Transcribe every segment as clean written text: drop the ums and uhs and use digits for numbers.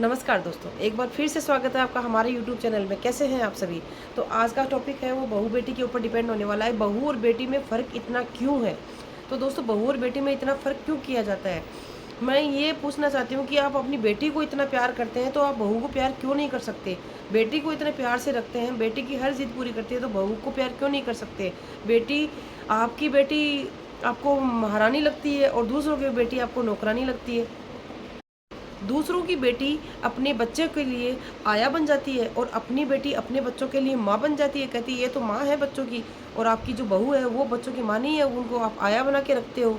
नमस्कार दोस्तों, एक बार फिर से स्वागत है आपका हमारे यूट्यूब चैनल में। कैसे हैं आप सभी? तो आज का टॉपिक है वो बहू बेटी के ऊपर डिपेंड होने वाला है। बहू और बेटी में फ़र्क इतना क्यों है? तो दोस्तों, बहू और बेटी में इतना फ़र्क क्यों किया जाता है? मैं ये पूछना चाहती हूँ कि आप अपनी बेटी को इतना प्यार करते हैं तो आप बहू को प्यार क्यों नहीं कर सकते? बेटी को इतने प्यार से रखते हैं, बेटी की हर ज़िद पूरी करती है तो बहू को प्यार क्यों नहीं कर सकते? आपकी बेटी आपको महारानी लगती है और दूसरों की बेटी आपको नौकरानी लगती है। दूसरों की बेटी अपने बच्चे के लिए आया बन जाती है और अपनी बेटी अपने बच्चों के लिए माँ बन जाती है। कहती है ये तो माँ है बच्चों की, और आपकी जो बहू है वो बच्चों की माँ नहीं है, उनको आप आया बना के रखते हो।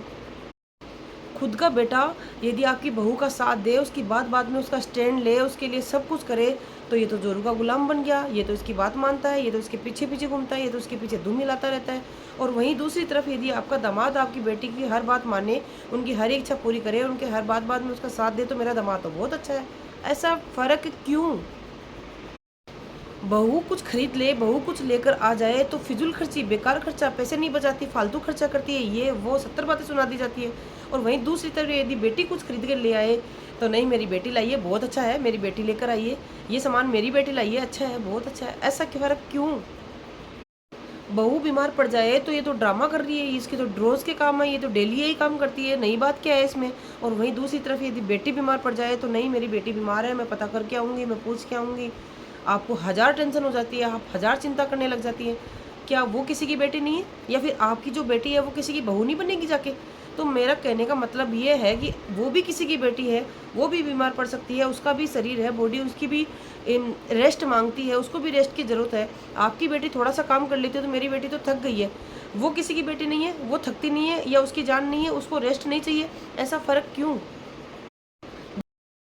खुद का बेटा यदि आपकी बहू का साथ दे, उसकी बात बात में उसका स्टैंड ले, उसके लिए सब कुछ करे, तो ये तो जोरू का गुलाम बन गया, ये तो इसकी बात मानता है, ये तो इसके पीछे पीछे घूमता है, ये तो उसके पीछे धूम हिलाता रहता है। और वहीं दूसरी तरफ यदि आपका दामाद आपकी बेटी की हर बात माने, उनकी हर एक इच्छा पूरी करे, उनके हर बात बात में उसका साथ दे, तो मेरा दामाद तो बहुत अच्छा है। ऐसा फर्क क्यों? बहू कुछ खरीद ले, बहू कुछ लेकर आ जाए तो फिजूल खर्ची, बेकार खर्चा, पैसे नहीं बचाती, फालतू खर्चा करती है, ये वो 70 बातें सुना दी जाती है। और वहीं दूसरी तरफ यदि बेटी कुछ खरीद कर ले आए, तो नहीं मेरी बेटी लाई है, बहुत अच्छा है, मेरी बेटी लेकर आई है, ये सामान मेरी बेटी लाई है, अच्छा है, बहुत अच्छा है। ऐसा फ़र्क क्यों? बहू बीमार पड़ जाए तो ये तो ड्रामा कर रही है, इसके तो रोज़ के काम है, ये तो डेली यही काम करती है, नई बात क्या है इसमें? और वहीं दूसरी तरफ यदि बेटी बीमार पड़ जाए तो नहीं मेरी बेटी बीमार है, मैं पता करके आऊँगी, मैं पूछ के आऊँगी। आपको हज़ार टेंशन हो जाती है, आप हज़ार चिंता करने लग जाती हैं। क्या वो किसी की बेटी नहीं है? या फिर आपकी जो बेटी है वो किसी की बहू नहीं बनेगी जाके? तो मेरा कहने का मतलब ये है कि वो भी किसी की बेटी है, वो भी बीमार पड़ सकती है, उसका भी शरीर है, बॉडी उसकी भी रेस्ट माँगती है, उसको भी रेस्ट की ज़रूरत है। आपकी बेटी थोड़ा-सा काम कर लेती है तो मेरी बेटी तो थक गई है। वो किसी की बेटी नहीं है, वो थकती नहीं है या उसकी जान नहीं है, उसको रेस्ट नहीं चाहिए, ऐसा फ़र्क क्यों?